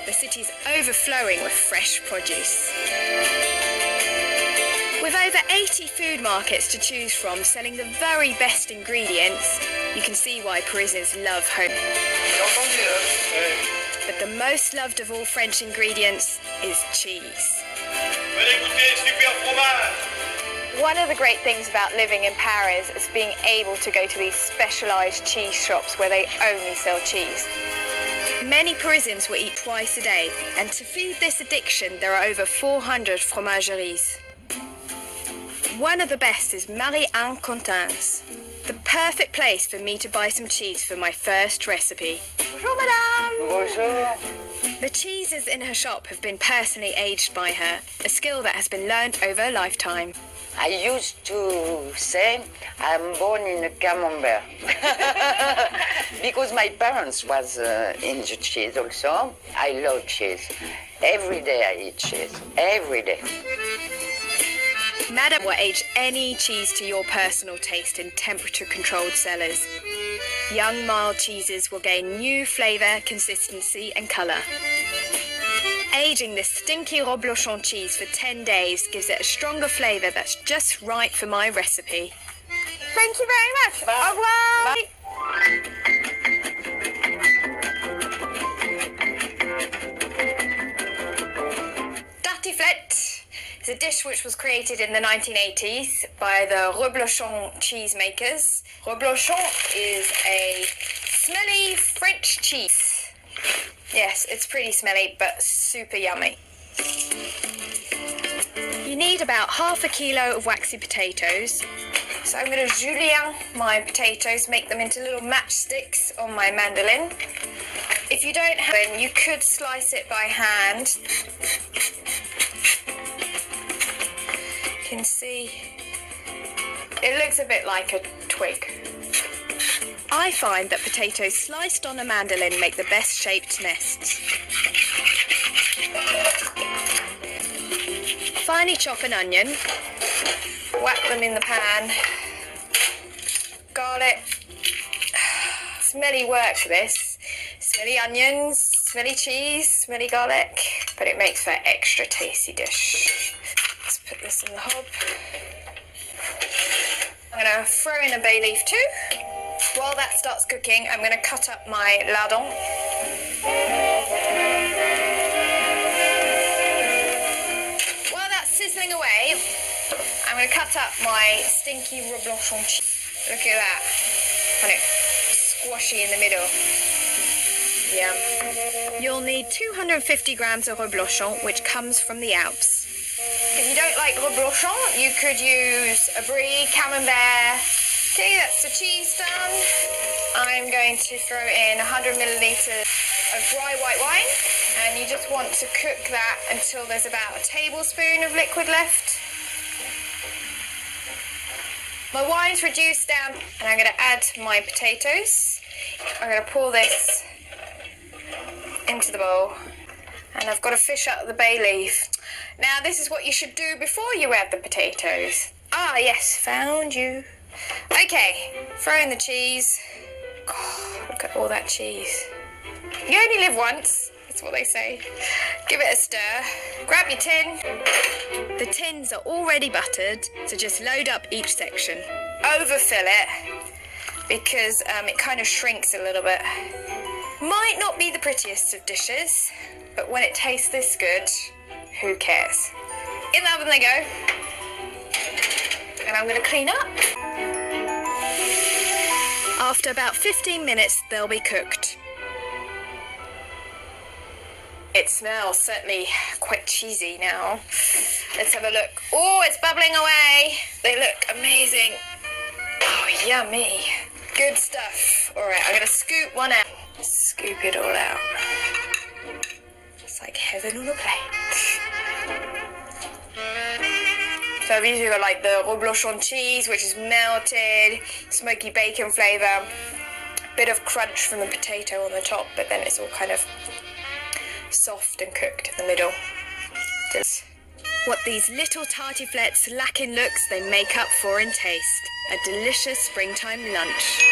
the city's overflowing with fresh produce. With over 80 food markets to choose from selling the very best ingredients, you can see why Parisians love home. But the most loved of all French ingredients is cheese. One of the great things about living in Paris is being able to go to these specialised cheese shops where they only sell cheese. Many Parisians will eat twice a day, and to feed this addiction, there are over 400 fromageries. One of the best is Marie-Anne Contin's, the perfect place for me to buy some cheese for my first recipe. Bonjour, madame! Bonjour. The cheeses in her shop have been personally aged by her, a skill that has been learnt over a lifetime. I used to say I'm born in a camembert because my parents was into cheese also. I love cheese. Every day I eat cheese. Every day. Madame will age any cheese to your personal taste in temperature-controlled cellars. Young, mild cheeses will gain new flavour, consistency and colour. Aging this stinky reblochon cheese for 10 days gives it a stronger flavour that's just right for my recipe. Thank you very much. Bye. Au revoir. Bye. Tartiflette is a dish which was created in the 1980s by the reblochon cheesemakers. Reblochon is a smelly French cheese. Yes, it's pretty smelly, but super yummy. You need about half a kilo of waxy potatoes. So I'm going to julienne my potatoes, make them into little matchsticks on my mandolin. If you don't have them, you could slice it by hand. You can see it looks a bit like a twig. I find that potatoes sliced on a mandolin make the best shaped nests. Finely chop an onion, whack them in the pan. Garlic, smelly work this. Smelly onions, smelly cheese, smelly garlic, but it makes for an extra tasty dish. Let's put this in the hob. I'm going to throw in a bay leaf too. While that starts cooking, I'm going to cut up my lardon. While that's sizzling away, I'm going to cut up my stinky reblochon cheese. Look at that. And it's squashy in the middle. Yum. You'll need 250 grams of reblochon, which comes from the Alps. If you don't like reblochon, you could use a brie, camembert. Okay, that's the cheese done. I'm going to throw in 100 millilitres of dry white wine, and you just want to cook that until there's about a tablespoon of liquid left. My wine's reduced down, and I'm going to add my potatoes. I'm going to pour this into the bowl, and I've got to fish up the bay leaf. Now, this is what you should do before you add the potatoes. Ah, yes, found you. Okay, throw in the cheese. God, look at all that cheese. You only live once, that's what they say. Give it a stir. Grab your tin. The tins are already buttered, so just load up each section. Overfill it, because it kind of shrinks a little bit. Might not be the prettiest of dishes, but when it tastes this good, who cares? In the oven they go. And I'm going to clean up. After about 15 minutes, they'll be cooked. It smells certainly quite cheesy now. Let's have a look. Oh, it's bubbling away. They look amazing. Oh, yummy. Good stuff. All right, I'm going to scoop one out. Scoop it all out. It's like heaven on a plate. So I've usually got like the reblochon cheese, which is melted, smoky bacon flavour, bit of crunch from the potato on the top, but then it's all kind of soft and cooked in the middle. What these little tartiflettes lack in looks, they make up for in taste. A delicious springtime lunch.